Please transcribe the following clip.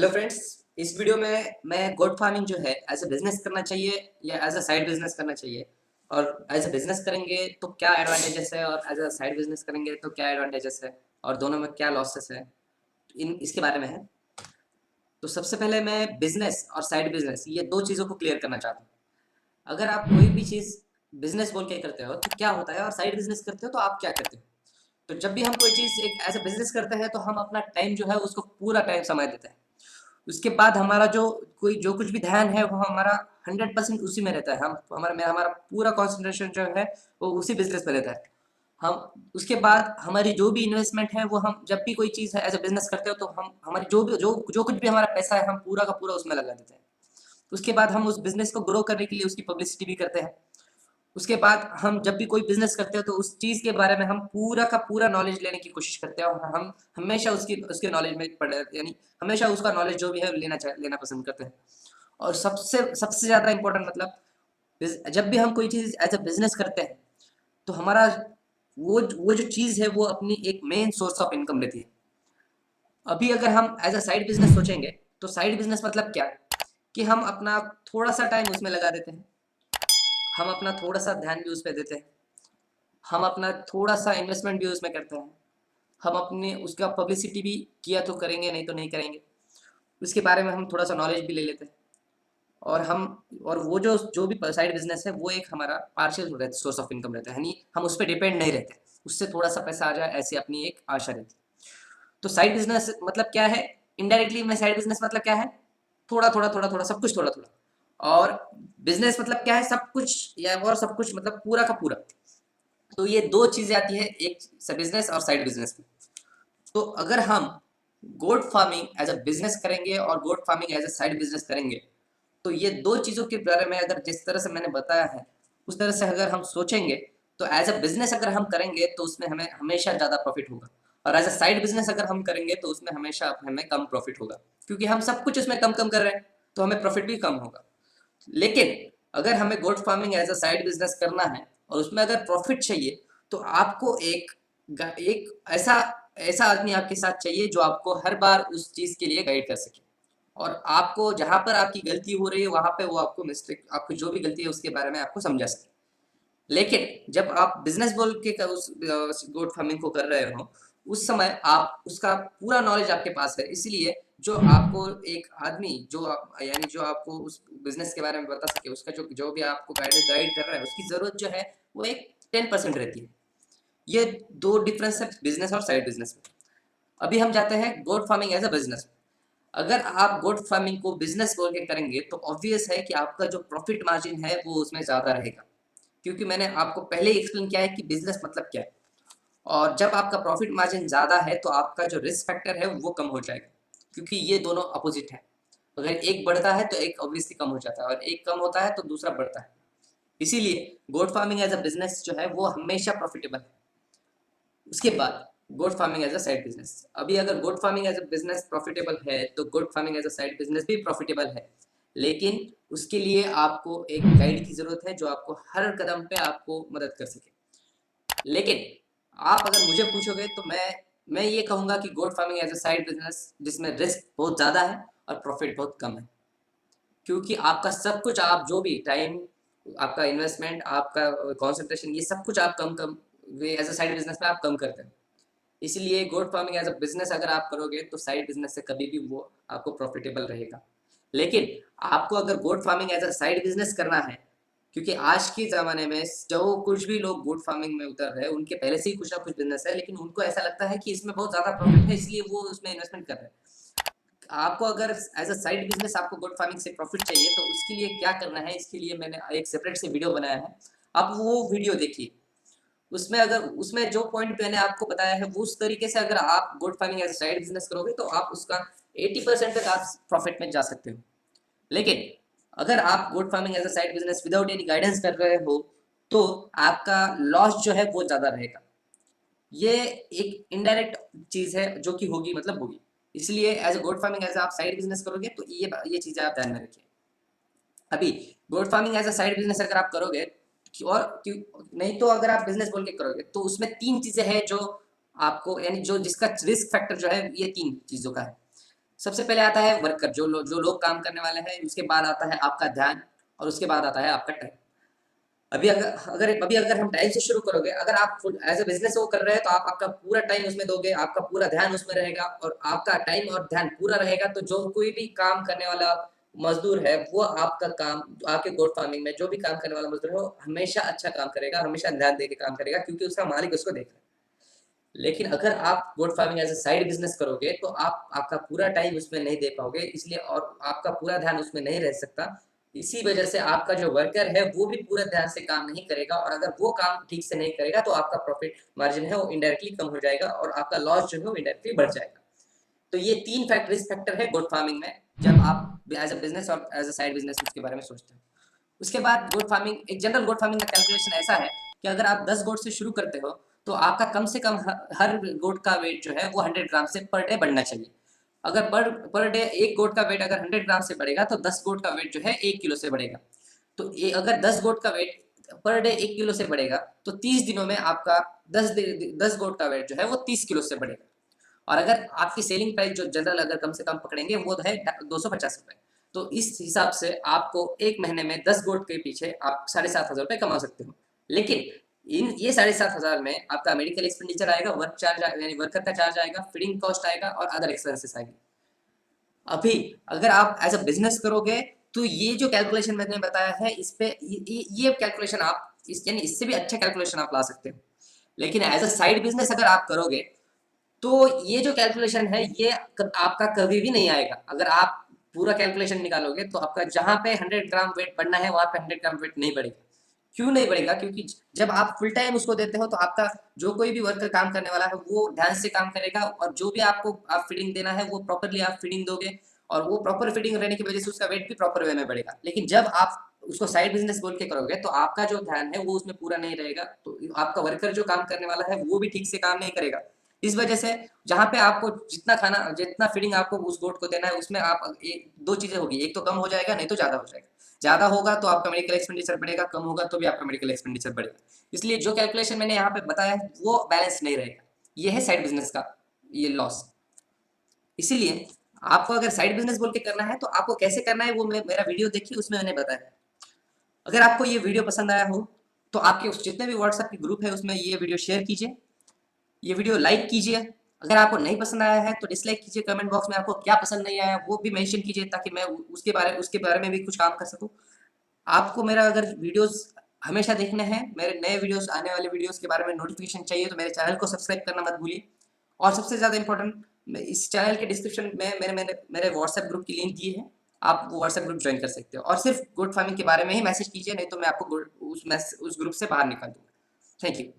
Hello friends. इस video में मैं गोट फार्मिंग जो है एज अ बिजनेस करना चाहिए या एज अ साइड बिजनेस करना चाहिए, और एज अ बिजनेस करेंगे तो क्या एडवांटेजेस है और एज अ साइड बिजनेस करेंगे तो क्या एडवांटेजेस है और दोनों में क्या लॉसेस है, इन इसके बारे में है। तो सबसे पहले मैं बिजनेस और साइड बिजनेस ये दो चीज़ों को क्लियर करना चाहता हूँ। अगर आप कोई भी चीज़ बिजनेस बोल के करते हो तो क्या होता है, और साइड बिजनेस करते हो तो आप क्या करते हो। तो जब भी हम कोई चीज़ एक एज अ बिजनेस करते हैं तो हम अपना टाइम जो है उसको पूरा टाइम समय देते हैं। उसके बाद हमारा जो कुछ भी ध्यान है वो हमारा 100% उसी में रहता है। हम हमारा पूरा कंसंट्रेशन जो है वो उसी बिजनेस में रहता है। हम उसके बाद हमारी जो भी इन्वेस्टमेंट है वो हम जब भी कोई चीज़ है एज अ बिजनेस करते हो तो हम हमारी जो कुछ भी हमारा पैसा है हम पूरा का पूरा उसमें लगा देते हैं। उसके बाद हम उस बिजनेस को ग्रो करने के लिए उसकी पब्लिसिटी भी करते हैं। उसके बाद हम जब भी कोई बिजनेस करते हो तो उस चीज़ के बारे में हम पूरा का पूरा नॉलेज लेने की कोशिश करते हैं, और हम हमेशा उसकी उसके नॉलेज में पढ़े यानी हमेशा उसका नॉलेज जो भी है लेना पसंद करते हैं। और सबसे सबसे ज़्यादा इम्पोर्टेंट मतलब जब भी हम कोई चीज़ एज अ बिजनेस करते हैं तो हमारा वो जो चीज़ है वो अपनी एक मेन सोर्स ऑफ इनकम रहती है। अभी अगर हम एज अ साइड बिजनेस सोचेंगे तो साइड बिजनेस मतलब क्या, कि हम अपना थोड़ा सा टाइम उसमें लगा देते हैं, हम अपना थोड़ा सा ध्यान भी उस पर देते हैं, हम अपना थोड़ा सा इन्वेस्टमेंट भी उसमें करते हैं, हम अपने उसका पब्लिसिटी भी किया तो करेंगे, नहीं तो नहीं करेंगे, उसके बारे में हम थोड़ा सा नॉलेज भी ले लेते हैं। और हम और वो जो भी साइड बिजनेस है वो एक हमारा पार्शियल सोर्स ऑफ इनकम रहता है, यानी हम उस पर डिपेंड नहीं रहते, उससे थोड़ा सा पैसा आ जाए ऐसी अपनी एक आशा रहती है। तो साइड बिजनेस मतलब क्या है, इनडायरेक्टली में साइड बिजनेस मतलब क्या है, थोड़ा थोड़ा सब कुछ थोड़ा थोड़ा। और बिजनेस मतलब क्या है, सब कुछ या और सब कुछ मतलब पूरा का पूरा। तो ये दो चीजें आती है एक बिजनेस और साइड बिजनेस में। तो अगर हम goat farming as a business करेंगे और goat farming as a side business करेंगे तो ये दो चीजों के बारे में अगर जिस तरह से मैंने बताया है उस तरह से अगर हम सोचेंगे तो एज अ बिजनेस अगर हम करेंगे तो उसमें हमें हमेशा ज्यादा प्रॉफिट होगा, और एज अ साइड बिजनेस अगर हम करेंगे तो उसमें हमेशा हमें कम प्रॉफिट होगा, क्योंकि हम सब कुछ उसमें कम कम कर रहे हैं तो हमें प्रॉफिट भी कम होगा। लेकिन अगर हमें goat farming as a side business करना है और उसमें अगर प्रॉफिट चाहिए तो आपको एक ऐसा ऐसा आदमी आपके साथ चाहिए जो आपको हर बार उस चीज के लिए गाइड कर सके, और आपको जहां पर आपकी गलती हो रही है वहां पे वो आपको मिस्टेक आपको जो भी गलती है उसके बारे में आपको समझा सके। लेकिन जब आप बिजनेस बोल के उस गोट फार्मिंग को कर रहे हो उस समय आप उसका पूरा नॉलेज आपके पास है, इसलिए जो आपको एक आदमी यानी जो आपको उस बिजनेस के बारे में बता सके, उसका जो भी आपको गाइड गाइड कर रहा है उसकी जरूरत जो है वो एक 10% रहती है। ये दो डिफरेंस है बिजनेस और साइड बिजनेस में। अभी हम जाते हैं goat farming as a business. अगर आप गोट फार्मिंग को बिजनेस बोल के करेंगे तो ऑब्वियस है कि आपका जो प्रॉफिट मार्जिन है वो उसमें ज्यादा रहेगा, क्योंकि मैंने आपको पहले ही एक्सप्लेन किया है कि बिजनेस मतलब क्या है। और जब आपका प्रॉफिट मार्जिन ज़्यादा है तो आपका जो रिस्क फैक्टर है वो कम हो जाएगा, क्योंकि ये दोनों अपोजिट है। अगर एक बढ़ता है तो एक ऑब्वियसली कम हो जाता है, और एक कम होता है तो दूसरा बढ़ता है। इसीलिए goat farming as a business जो है वो हमेशा प्रॉफिटेबल है। उसके बाद goat farming as a side business. अभी अगर goat farming as a business profitable है तो goat farming as a side business भी प्रॉफिटेबल है, लेकिन उसके लिए आपको एक गाइड की जरूरत है जो आपको हर कदम पे आपको मदद कर सके। लेकिन आप अगर मुझे पूछोगे तो मैं ये कहूंगा कि goat farming as a side business जिसमें रिस्क बहुत ज़्यादा है और प्रॉफिट बहुत कम है, क्योंकि आपका सब कुछ आप जो भी टाइम आपका इन्वेस्टमेंट आपका कंसंट्रेशन ये सब कुछ आप कम कम एज अ साइड बिजनेस में आप कम करते हैं। इसलिए goat farming as a business अगर आप करोगे तो साइड बिजनेस से कभी भी वो आपको प्रॉफिटेबल रहेगा। लेकिन आपको अगर goat farming as a side business करना है, क्योंकि आज के ज़माने में जो कुछ भी लोग गोट फार्मिंग में उतर रहे हैं उनके पहले से ही कुछ ना कुछ बिजनेस है, लेकिन उनको ऐसा लगता है कि इसमें बहुत ज़्यादा प्रॉफिट है इसलिए वो उसमें इन्वेस्टमेंट कर रहे हैं। आपको अगर एज अ साइड बिजनेस आपको गोट फार्मिंग से प्रॉफिट चाहिए तो उसके लिए क्या करना है, इसके लिए मैंने एक सेपरेट से वीडियो बनाया है, आप वो वीडियो देखिए। उसमें जो पॉइंट मैंने आपको बताया है वो उस तरीके से अगर आप goat farming as a side business करोगे तो आप उसका 80% तक आप प्रॉफिट में जा सकते हो। लेकिन अगर आप goat farming as a side business without any guidance कर रहे हो तो आपका लॉस जो है वो ज्यादा रहेगा। ये एक इनडायरेक्ट चीज है जो कि होगी मतलब होगी। इसलिए as a goat farming as आप साइड बिजनेस करोगे तो ये चीजें आप ध्यान में रखिए। अभी goat farming as a side business अगर आप करोगे और नहीं तो अगर आप बिजनेस बोल के करोगे तो उसमें तीन चीजें हैं जो आपको यानी जो जिसका रिस्क फैक्टर जो है ये तीन चीजों का है। सबसे पहले आता है वर्कर, जो लोग काम करने वाले हैं, उसके बाद आता है आपका ध्यान, और उसके बाद आता है आपका टाइम। अभी अगर हम टाइम से शुरू करोगे, अगर आप एज ए बिजनेस वो कर रहे हैं तो आप आपका पूरा टाइम उसमें दोगे, आपका पूरा ध्यान उसमें रहेगा, और आपका टाइम और ध्यान पूरा रहेगा तो जो कोई भी काम करने वाला मजदूर है वो आपका काम, आपके गोट फार्मिंग में जो भी काम करने वाला मजदूर है वो हमेशा अच्छा काम करेगा, हमेशा ध्यान देके काम करेगा, क्योंकि उसका मालिक उसको देख रहा है। लेकिन अगर आप goat farming as a side business करोगे तो आप आपका पूरा टाइम उसमें नहीं दे पाओगे, इसलिए और आपका पूरा ध्यान उसमें नहीं रह सकता। इसी वजह से आपका जो वर्कर है वो भी पूरे ध्यान से काम नहीं करेगा, और अगर वो काम ठीक से नहीं करेगा तो आपका प्रॉफिट मार्जिन है वो इनडायरेक्टली कम हो जाएगा, और आपका लॉस जो है वो इनडायरेक्टली बढ़ जाएगा। तो ये 3 रिस्क फैक्टर है गोट फार्मिंग में, जब आप एज अ बिजनेस और एज अ साइड बिजनेस उसके बारे में सोचते हो। उसके बाद गोट फार्मिंग, एक जनरल गोट फार्मिंग का कैलकुलेशन ऐसा है कि अगर आप 10 गोट से शुरू करते हो तो आपका कम से कम हर गोट का वेट जो है वो 100 ग्राम से पर डे बढ़ना चाहिए। अगर पर डे एक गोट का वेट अगर 100 ग्राम से बढ़ेगा तो 10 गोट का वेट जो है 1 किलो से बढ़ेगा। तो अगर 10 गोट का वेट पर डे 1 किलो से बढ़ेगा तो 30 दिनों में आपका 10 गोट का वेट जो है वो 30 किलो से बढ़ेगा। और अगर आपकी सेलिंग प्राइस जो जनरल अगर कम से कम पकड़ेंगे वो है 250 रुपए, तो इस हिसाब से आपको एक महीने में 10 गोट के पीछे आप 7,500 रुपए कमा सकते हो। लेकिन इन ये 7,500 में आपका मेडिकल एक्सपेंडिचर आएगा, वर्क चार्ज यानी वर्कर का चार्ज आएगा, फीडिंग कॉस्ट आएगा और अदर एक्सपेंसेस आएंगे। अभी अगर आप एज अ बिजनेस करोगे तो ये जो कैलकुलेशन मैंने बताया है इस पे ये कैलकुलेशन आप यानी इससे भी अच्छा कैलकुलेशन आप ला सकते हो। लेकिन एज अ साइड बिजनेस अगर आप करोगे तो ये जो कैलकुलेशन है ये आपका कभी भी नहीं आएगा। अगर आप पूरा कैलकुलेशन निकालोगे तो आपका जहां पे 100 ग्राम वेट बढ़ना है वहां पे 100 ग्राम वेट नहीं बढ़ेगा। क्यों नहीं बढ़ेगा? क्योंकि जब आप फुल टाइम उसको देते हो तो आपका जो कोई भी वर्कर काम करने वाला है वो ध्यान से काम करेगा, और जो भी आपको आप फीडिंग देना है वो प्रॉपरली आप फीडिंग दोगे, और वो प्रॉपर फीडिंग रहने की वजह से उसका वेट भी प्रॉपर वे में बढ़ेगा। लेकिन जब आप उसको साइड बिजनेस बोल के करोगे तो आपका जो ध्यान है वो उसमें पूरा नहीं रहेगा, तो आपका वर्कर जो काम करने वाला है वो भी ठीक से काम नहीं करेगा। इस वजह से जहाँ पे आपको जितना खाना जितना फीडिंग आपको उस गोट को देना है उसमें आप दो चीजें होगी, एक तो कम हो जाएगा नहीं तो ज्यादा हो जाएगा। ज्यादा होगा तो आपका मेडिकल एक्सपेंडिचर बढ़ेगा, कम होगा तो भी आपका मेडिकल एक्सपेंडिचर बढ़ेगा। इसलिए जो कैलकुलेशन मैंने यहाँ पे बताया है वो बैलेंस नहीं रहेगा। ये है साइड बिजनेस का ये लॉस। इसीलिए आपको अगर साइड बिजनेस बोल के करना है तो आपको कैसे करना है वो मेरा वीडियो देखिए, उसमें मैंने बताया। अगर आपको ये वीडियो पसंद आया हो तो आपके उस जितने भी व्हाट्सएप के ग्रुप है उसमें ये वीडियो शेयर कीजिए, ये वीडियो लाइक कीजिए। अगर आपको नहीं पसंद आया है तो डिसलाइक कीजिए, कमेंट बॉक्स में आपको क्या पसंद नहीं आया वो भी मेंशन कीजिए ताकि मैं उसके बारे में भी कुछ काम कर सकूं। आपको मेरा अगर वीडियोस हमेशा देखने हैं, मेरे नए वीडियोस आने वाले वीडियोस के बारे में नोटिफिकेशन चाहिए तो मेरे चैनल को सब्सक्राइब करना मत भूलिए। और सबसे ज़्यादा इंपॉर्टेंट, इस चैनल के डिस्क्रिप्शन में मेरे व्हाट्सएप ग्रुप की लिंक दी है, आप वो व्हाट्सएप ग्रुप ज्वाइन कर सकते हो, और सिर्फ गुड फार्मिंग के बारे में ही मैसेज कीजिए, नहीं तो मैं आपको उस ग्रुप से बाहर निकाल दूंगा। Thank you.